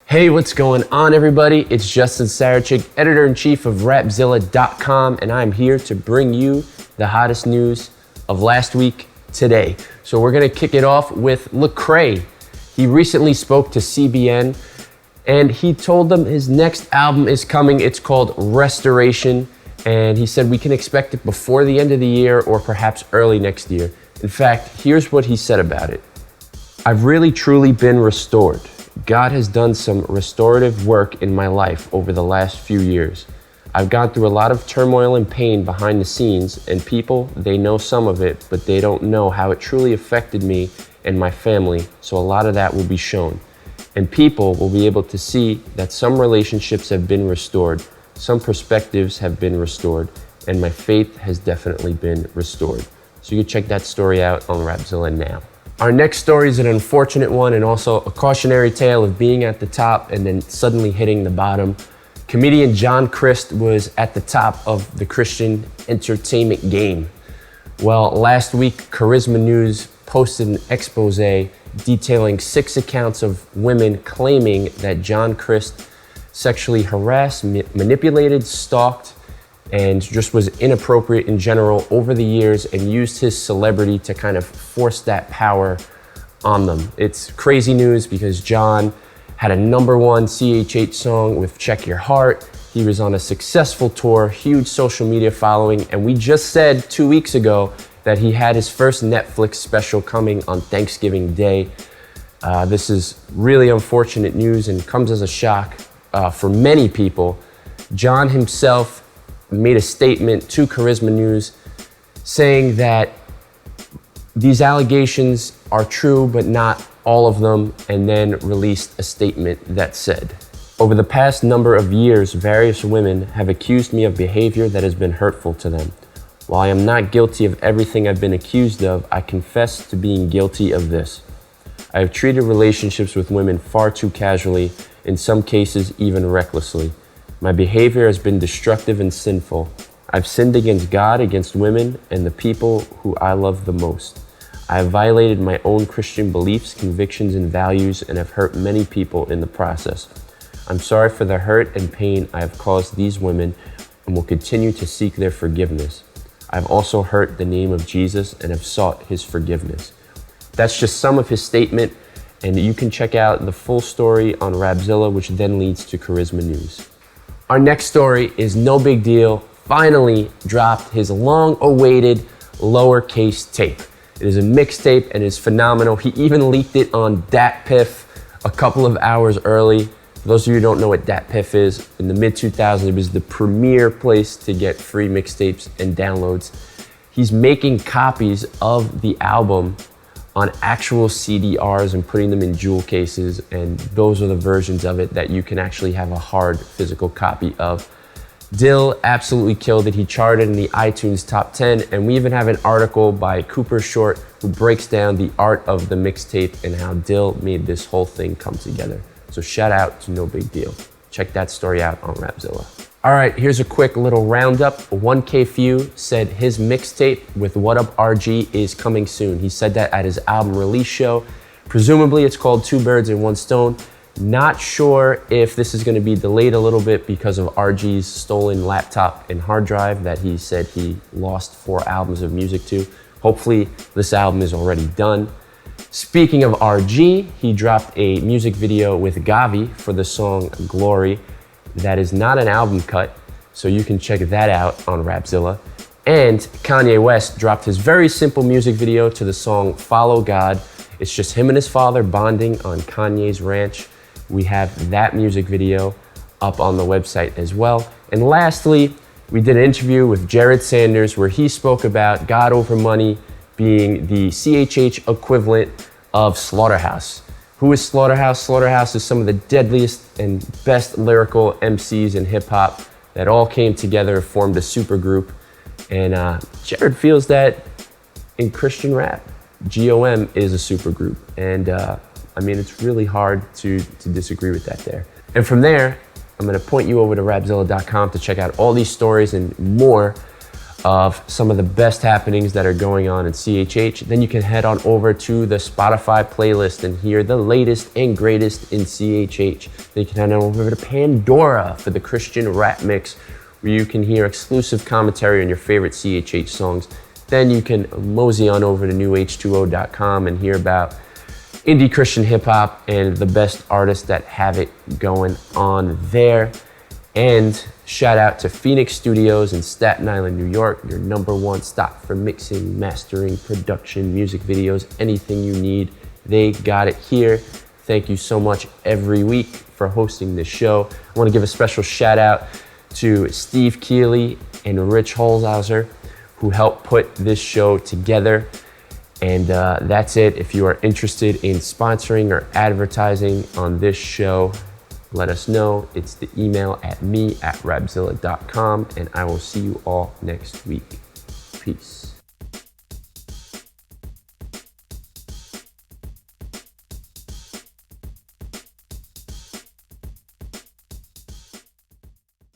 Hey, what's going on, everybody? It's Justin Sarachik, editor-in-chief of Rapzilla.com, and I'm here to bring you the hottest news of last week today. So we're gonna kick it off with Lecrae. He recently spoke to CBN, and he told them his next album is coming. It's called Restoration, and he said we can expect it before the end of the year or perhaps early next year. In fact, here's what he said about it. I've really truly been restored. God has done some restorative work in my life over the last few years. I've gone through a lot of turmoil and pain behind the scenes, and people, they know some of it, but they don't know how it truly affected me and my family, so a lot of that will be shown. And people will be able to see that some relationships have been restored, some perspectives have been restored, and my faith has definitely been restored. So you can check that story out on Rapzilla now. Our next story is an unfortunate one and also a cautionary tale of being at the top and then suddenly hitting the bottom. Comedian Jon Crist was at the top of the Christian entertainment game. Well, last week, Charisma News posted an expose detailing 6 accounts of women claiming that Jon Crist sexually harassed, manipulated, stalked, and just was inappropriate in general over the years and used his celebrity to kind of force that power on them. It's crazy news because Jon had a #1 CHH song with Check Your Heart. He was on a successful tour, huge social media following, and we just said 2 weeks ago that he had his first Netflix special coming on Thanksgiving Day. This is really unfortunate news and comes as a shock for many people. Jon himself made a statement to Charisma News saying that these allegations are true, but not all of them, and then released a statement that said, over the past number of years, various women have accused me of behavior that has been hurtful to them. While I am not guilty of everything I've been accused of, I confess to being guilty of this. I have treated relationships with women far too casually, in some cases even recklessly. My behavior has been destructive and sinful. I've sinned against God, against women, and the people who I love the most. I have violated my own Christian beliefs, convictions, and values, and have hurt many people in the process. I'm sorry for the hurt and pain I have caused these women and will continue to seek their forgiveness. I've also hurt the name of Jesus and have sought his forgiveness. That's just some of his statement, and you can check out the full story on Rapzilla, which then leads to Charisma News. Our next story is Nobigdyl finally dropped his long-awaited lowercase tape. It is a mixtape and is phenomenal. He even leaked it on DatPiff a couple of hours early. For those of you who don't know what DatPiff is, in the mid-2000s, it was the premier place to get free mixtapes and downloads. He's making copies of the album on actual CDRs and putting them in jewel cases, and those are the versions of it that you can actually have a hard physical copy of. Dill absolutely killed it. He charted in the iTunes top 10, and we even have an article by Cooper Short who breaks down the art of the mixtape and how Dill made this whole thing come together. So shout out to Nobigdyl. Check that story out on Rapzilla. All right, here's a quick little roundup. 1K Few said his mixtape with What Up RG is coming soon. He said that at his album release show. Presumably it's called Two Birds in One Stone. Not sure if this is gonna be delayed a little bit because of RG's stolen laptop and hard drive that he said he lost 4 albums of music to. Hopefully this album is already done. Speaking of RG, he dropped a music video with Gavi for the song Glory. That is not an album cut, so you can check that out on Rapzilla. And Kanye West dropped his very simple music video to the song Follow God. It's just him and his father bonding on Kanye's ranch. We have that music video up on the website as well. And lastly, we did an interview with Jared Sanders where he spoke about God Over Money being the CHH equivalent of Slaughterhouse. Who is Slaughterhouse? Slaughterhouse is some of the deadliest and best lyrical MCs in hip hop that all came together and formed a super group. And Jared feels that in Christian rap, GOM is a super group. And I mean, it's really hard to disagree with that there. And from there, I'm gonna point you over to Rapzilla.com to check out all these stories and more of some of the best happenings that are going on in CHH. Then you can head on over to the Spotify playlist and hear the latest and greatest in CHH. Then you can head on over to Pandora for the Christian rap mix, where you can hear exclusive commentary on your favorite CHH songs. Then you can mosey on over to newh2o.com and hear about indie Christian hip hop and the best artists that have it going on there. And shout out to Fenix Studios in Staten Island, New York, your #1 stop for mixing, mastering, production, music videos, anything you need. They got it here. Thank you so much every week for hosting this show. I want to give a special shout out to Steve Keeley and Rich Holzhauser, who helped put this show together. And that's it. If you are interested in sponsoring or advertising on this show, let us know. It's the email at me@Rapzilla.com, and I will see you all next week. Peace.